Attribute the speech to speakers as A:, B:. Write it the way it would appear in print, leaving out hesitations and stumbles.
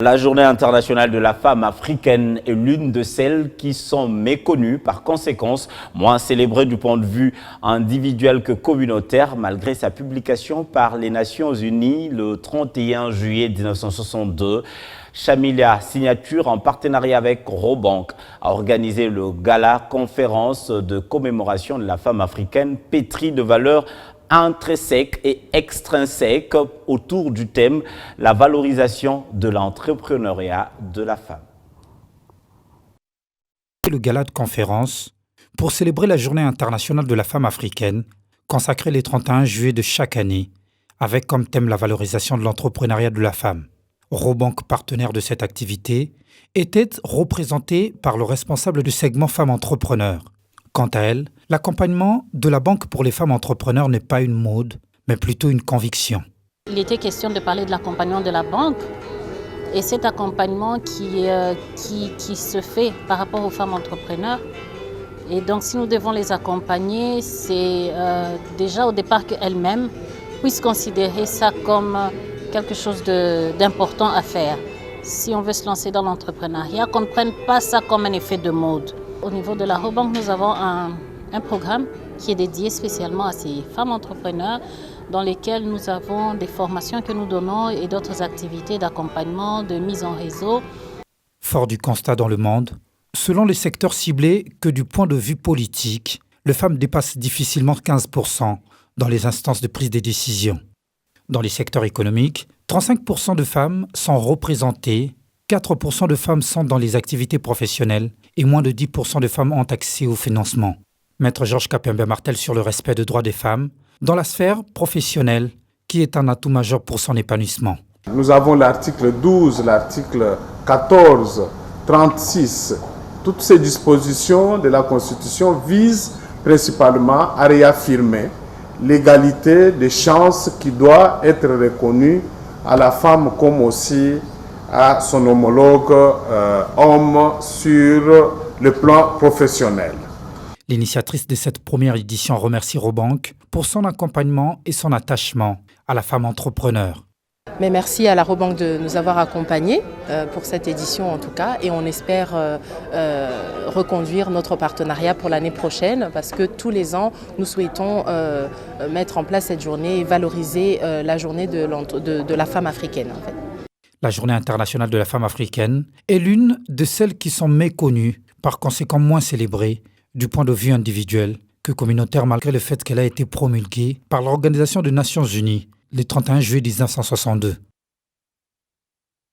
A: La Journée internationale de la femme africaine est l'une de celles qui sont méconnues, par conséquence, moins célébrée du point de vue individuel que communautaire, malgré sa publication par les Nations Unies le 31 juillet 1962. Chamilia Signature, en partenariat avec Robank, a organisé le gala conférence de commémoration de la femme africaine pétrie de valeurs intrinsèques et extrinsèques autour du thème « La valorisation de l'entrepreneuriat de la femme ».
B: Le gala de conférence pour célébrer la Journée internationale de la femme africaine, consacrée les 31 juillet de chaque année, avec comme thème la valorisation de l'entrepreneuriat de la femme. Robank, partenaire de cette activité, était représenté par le responsable du segment femmes entrepreneurs. Quant à elle, l'accompagnement de la Banque pour les femmes entrepreneurs n'est pas une mode, mais plutôt une conviction.
C: Il était question de parler de l'accompagnement de la banque et cet accompagnement qui se fait par rapport aux femmes entrepreneurs. Et donc si nous devons les accompagner, c'est déjà au départ qu'elles-mêmes puissent considérer ça comme quelque chose d'important à faire. Si on veut se lancer dans l'entrepreneuriat, qu'on ne prenne pas ça comme un effet de mode. Au niveau de la Robank, nous avons un programme qui est dédié spécialement à ces femmes entrepreneurs dans lesquelles nous avons des formations que nous donnons et d'autres activités d'accompagnement, de mise en réseau.
B: Fort du constat dans le monde, selon les secteurs ciblés que du point de vue politique, les femmes dépassent difficilement 15% dans les instances de prise des décisions. Dans les secteurs économiques, 35% de femmes sont représentées, 4% de femmes sont dans les activités professionnelles et moins de 10% de femmes ont accès au financement. Maître Georges Kapembe martèle sur le respect des droits des femmes dans la sphère professionnelle, qui est un atout majeur pour son épanouissement.
D: Nous avons l'article 12, l'article 14, 36. Toutes ces dispositions de la Constitution visent principalement à réaffirmer l'égalité des chances qui doit être reconnue à la femme comme aussi à son homologue homme sur le plan professionnel.
B: L'initiatrice de cette première édition remercie Robank pour son accompagnement et son attachement à la femme entrepreneur.
E: Mais merci à la Robank de nous avoir accompagnés pour cette édition en tout cas, et on espère reconduire notre partenariat pour l'année prochaine parce que tous les ans nous souhaitons mettre en place cette journée et valoriser la journée de la femme africaine en fait.
B: La Journée internationale de la femme africaine est l'une de celles qui sont méconnues, par conséquent moins célébrées du point de vue individuel que communautaire, malgré le fait qu'elle a été promulguée par l'Organisation des Nations Unies le 31 juillet 1962.